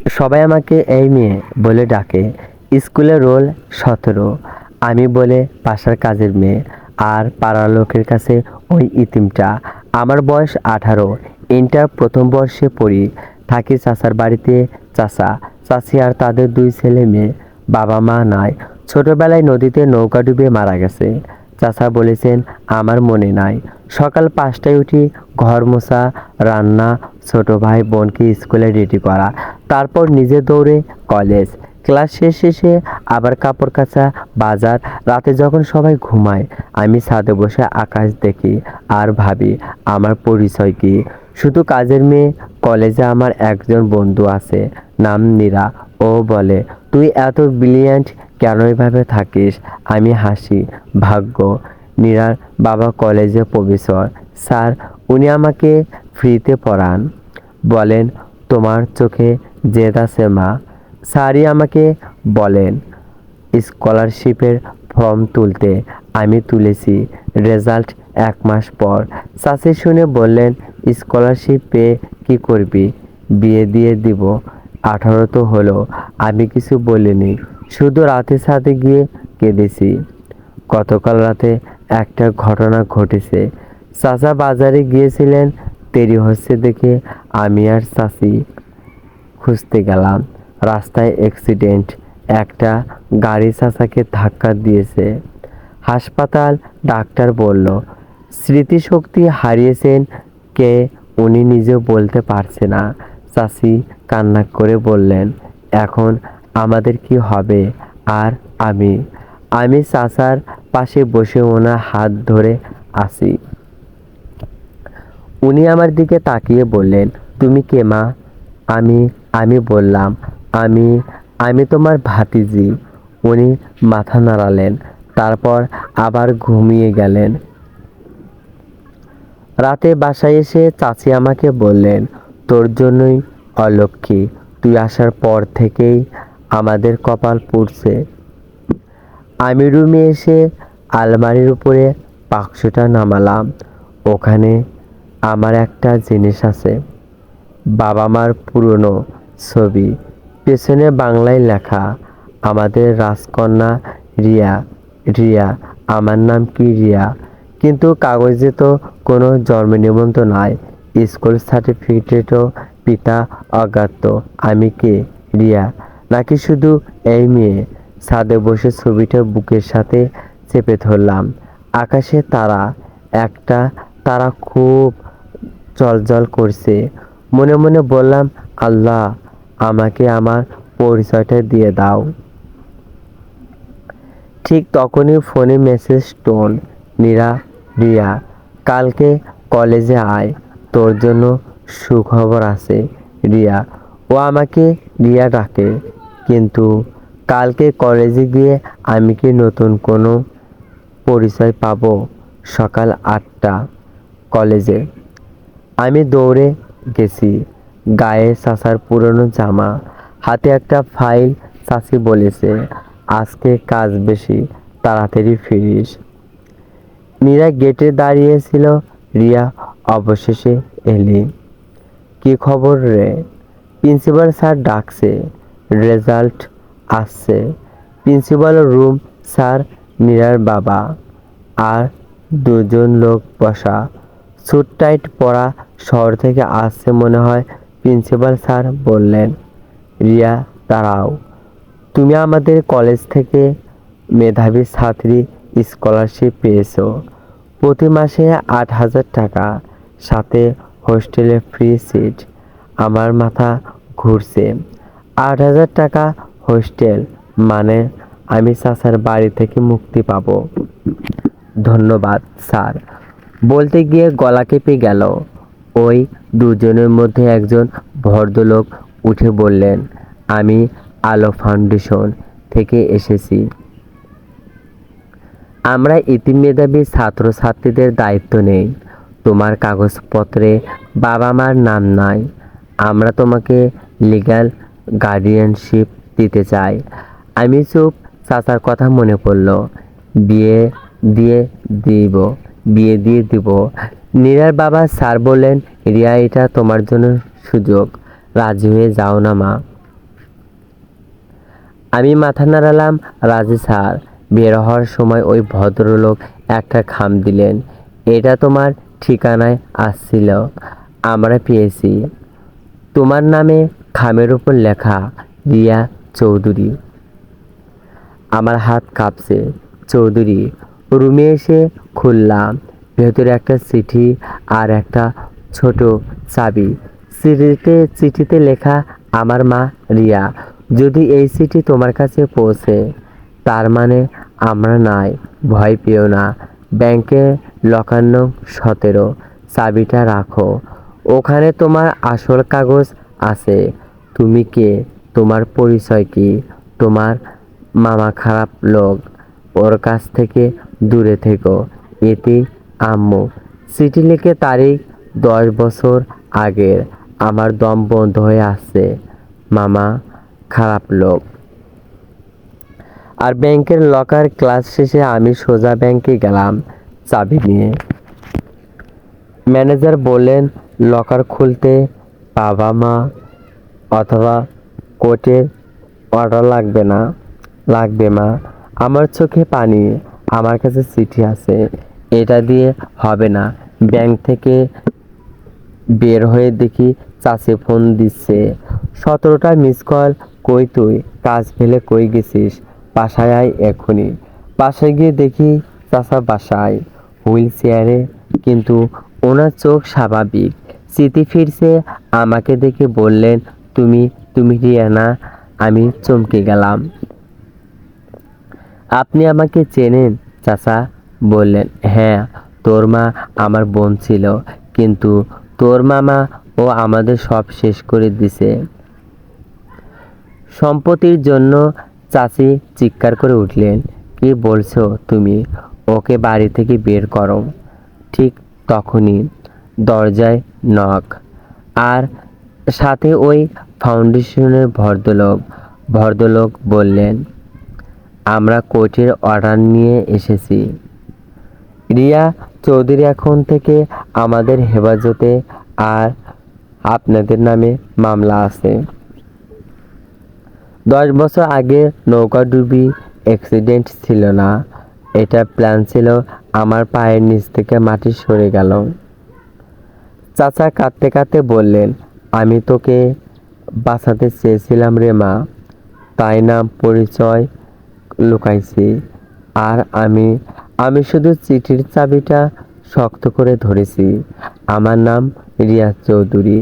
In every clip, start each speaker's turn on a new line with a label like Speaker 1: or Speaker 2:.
Speaker 1: সবাই আমাকে এই মেয়ে বলে ডাকে। স্কুলে রোল 17, আমি বলে বাসার কাজের মেয়ে, আর পাড়ার লোকের কাছে ওই ইতিমটা। আমার বয়স 18, ইন্টার প্রথম বর্ষে পড়ি। থাকি চাচার বাড়িতে। চাচা, চাচি আর তাদের 2 ছেলে মেয়ে। বাবা মা নাই, ছোটবেলায় নদীতে নৌকা ডুবে মারা গেছে। চাচা বলেছেন আমার মনে নাই। সকাল 5টায় উঠি, ঘর মোছা, রান্না, ছোট ভাই বোনকে স্কুলে রেডি করা, তারপর নিজে দৌড়ে কলেজ। ক্লাস শেষে আবার কাপড় কাচা, বাজার। রাতে যখন সবাই ঘুমায় আমি ছাদে বসে আকাশ দেখি আর ভাবি আমার পরিচয় কি। শুধু কাজের মেয়ে। কলেজে আমার একজন বন্ধু আছে, নাম নীরা। ও বলে তুই এত ব্রিলিয়ান্ট, কেন এভাবে থাকিস? আমি হাসি, ভাগ্য। নীরার বাবা কলেজে প্রফেসর। স্যার, উনি আমাকে ফ্রিতে পড়ান। বলেন তোমার চোখে জেদ আছে মা। স্যারই আমাকে বলেন স্কলারশিপের ফর্ম তুলতে। আমি তুলেছি, রেজাল্ট 1 মাস পর। চাচি শুনে বললেন স্কলারশিপ পেয়ে কি করবি? বিয়ে দিয়ে দিব। 18 তো হলো। আমি কিছু বলিনি, শুধু রাতে ছাদে গিয়ে কেঁদেছি। গতকাল রাতে একটা ঘটনা ঘটেছে। চাচা বাজারে গিয়েছিলেন, দেরি হচ্ছে দেখে আমি আর চাচি খুঁজতে গেলাম। রাস্তায় অ্যাক্সিডেন্ট, একটা গাড়ি চাচাকে ধাক্কা দিয়েছে। হাসপাতাল। ডাক্তার বলল স্মৃতিশক্তি হারিয়েছেন। কে উনি নিজেও বলতে পারছে না। চাচি কান্না করে বললেন এখন আমাদের কি হবে? আর আমি আমি চাচার পাশে বসে ওনার হাত ধরে আছি। উনি আমার দিকে তাকিয়ে বললেন তুমি কে মা? আমি আমি বললাম আমি আমি তোমার ভাতিজি। উনি মাথা নাড়ালেন, তারপর আবার ঘুমিয়ে গেলেন। রাতে বাসায় এসে চাচি আমাকে বললেন তোর জন্যই অলক্ষ্মী, তুই আসার পর থেকেই আমাদের কপাল পুড়ছে। আমি রুমে এসে আলমারির উপরে বাক্সটা নামালাম। ওখানে আমার একটা জিনিস আছে, বাবা মার পুরনো ছবি। পেছনে বাংলায় লেখা আমাদের রাজকন্যা রিয়া। রিয়া, আমার নাম কি রিয়া, কিন্তু কাগজে তো কোনো জন্ম নিবন্ধন নাই, স্কুল সার্টিফিকেটও পিতা অজ্ঞাত। আমি কে? রিয়া নাকি শুধু এই মেয়ে? ছাদে বসে ছবিটা বুকের সাথে চেপে ধরলাম। আকাশে তারা, একটা তারা খুব জ্বলজ্বল করছে। মনে মনে বললাম আল্লাহ আমাকে আমার পরিচয়টা দিয়ে দাও। ঠিক তখনই ফোনে মেসেজ টোন, নীরা, রিয়া, কালকে কলেজে আয়, তোর জন্য সুখবর আছে। রিয়া। ও আমাকে রিয়া ডাকে, কিন্তু কালকে কলেজে গিয়ে আমি কি নতুন কোনো পরিচয় পাবো? সকাল 8টা, কলেজে। আমি দৌড়ে গেছি, গায়ে চাচার পুরনো জামা, হাতে একটা ফাইল। চাচি বলেছে আজকে কাজ বেশি, তাড়াতাড়ি ফিরিস। নীরা গেটে দাঁড়িয়েছিল। রিয়া, অবশেষে এলি? কি খবর রে? প্রিন্সিপাল স্যার ডাকছে, রেজাল্ট আসছে। প্রিন্সিপাল রুম, স্যার, নীরার বাবা আর 2জন লোক বসা। স্যুট টাইট পরা, শহর থেকে আসছে মনে হয়। প্রিন্সিপাল স্যার বললেন রিয়া দাঁড়াও, তুমি আমাদের কলেজ থেকে মেধাবী ছাত্রী, স্কলারশিপ পেয়েছো। প্রতি মাসে 8,000 টাকা, সাথে হোস্টেলে ফ্রি সিট। আমার মাথা ঘুরছে। 8,000 টাকা হোস্টেল মানে আমি চাচার বাড়ি থেকে মুক্তি পাবো। ধন্যবাদ স্যার, বলতে গিয়ে গলা কেঁপে গেল। ওই 2জনের মধ্যে একজন ভদ্রলোক উঠে বললেন আমি আলো ফাউন্ডেশন থেকে এসেছি। আমরা এতিম মেধাবী ছাত্রছাত্রীদের দায়িত্ব নেই। তোমার কাগজপত্রে বাবা মার নাম নাই, আমরা তোমাকে লিগ্যাল গার্ডিয়ানশিপ দিতে চাই। আমি চুপ। চাচার কথা মনে পড়ল। বিয়ে দিয়ে দিব, বিয়ে দিয়ে দিব। নীরার বাবা স্যার বললেন রিয়া এটা তোমার জন্য সুযোগ, রাজি হয়ে যাও না মা। আমি মাথা নাড়ালাম, রাজি স্যার। বের হওয়ার সময় ওই ভদ্রলোক একটা খাম দিলেন। এটা তোমার ঠিকানায় আসছিল, আমরা পেয়েছি। তোমার নামে খামের উপর লেখা রিয়া চৌধুরী। আমার হাত কাঁপছে। চৌধুরী। রুমে এসে খুললাম। ভেতরে একটা চিঠি আর একটা ছোট চাবি। চিঠিতে লেখা, আমার মা রিয়া। যদি এই চিঠি তোমার কাছে পৌঁছে, তার মানে আমরা নাই। ভয় পেও না। ব্যাংকে লকার নং 17। চাবিটা রাখো। ওখানে তোমার আসল কাগজ আছে। তুমি কে? তোমার পরিচয় কি? তোমার মামা খারাপ লোক, ওর কাছ থেকে দূরে থেকো। এতে আম্মু। চিঠি লিখে তারিখ 10 বছর আগের। আমার দম বন্ধ হয়ে আসছে। মামা খারাপ লোক। আর ব্যাংকের লকার। ক্লাস শেষে আমি সোজা ব্যাংকে গেলাম চাবি নিয়ে। ম্যানেজার বললেন, লকার খুলতে বাবা মা অথবা কোর্টের অর্ডার লাগবে না। লাগবে মা। আমার চোখে পানি। আমার কাছে চিঠি আছে, এটা দিয়ে হবে না। ব্যাংক থেকে বের হয়ে দেখি চাচি ফোন দিচ্ছে। 17টা মিস কল। কই তুই? কাজ ফেলে কই গেছিস? বাসায় আয় এখনই। বাসায় গিয়ে দেখি চাচা বাসায়, হুইল চেয়ারে, কিন্তু ওনার চোখ স্বাভাবিক। স্মৃতি ফিরছে। আমাকে দেখে বললেন, তুমি তুমি রিয়া না? আমি চমকে গেলাম। আপনি আমাকে চেনেন চাচা? বললেন, হ্যাঁ, তোর মা আমার বোন ছিল, কিন্তু তোর মামা ও আমাদের সব শেষ করে দিছে সম্পত্তির জন্য। চাচি চিৎকার করে উঠলেন, কি বলছো তুমি? ওকে বাড়ি থেকে বের করো। ঠিক তখনই দরজায় নক, আর সাথে ওই ফাউন্ডেশনের ভদ্রলোক বললেন, আমরা কোর্টের অর্ডার নিয়ে এসেছি। রিয়া চৌধুরী এখন থেকে আমাদের হেফাজতে, আর আপনাদের নামে মামলা আছে। 10 বছর আগে নৌকাডুবি অ্যাক্সিডেন্ট ছিল না, এটা প্ল্যান ছিল। আমার পায়ের নিচ থেকে মাটি সরে গেল। চাচা কাঁদতে কাঁদতে বললেন, আমি তোকে বাঁচাতে চেয়েছিলাম রে মা, তাই নাম পরিচয় লুকাইছি। আর আমি শুধু চিঠির চাবিটা শক্ত করে ধরেছি। আমার নাম রিয়া চৌধুরী।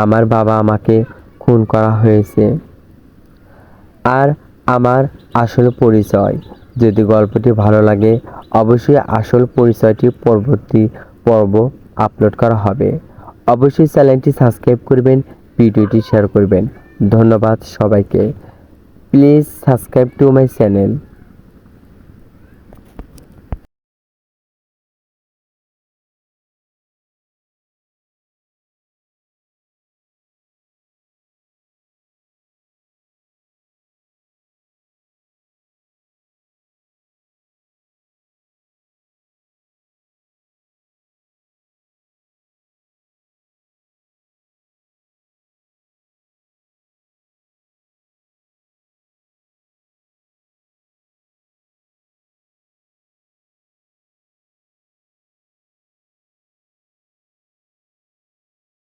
Speaker 1: আমার বাবা আমাকে খুন করা হয়েছে। আর আমার আসল পরিচয়। যদি গল্পটি ভালো লাগে, অবশ্যই আসল পরিচয়টি পরবর্তী পর্ব আপলোড করা হবে। অবশ্যই চ্যানেলটি সাবস্ক্রাইব করবেন, ভিডিওটি শেয়ার করবেন। ধন্যবাদ সবাইকে। Please subscribe to my channel.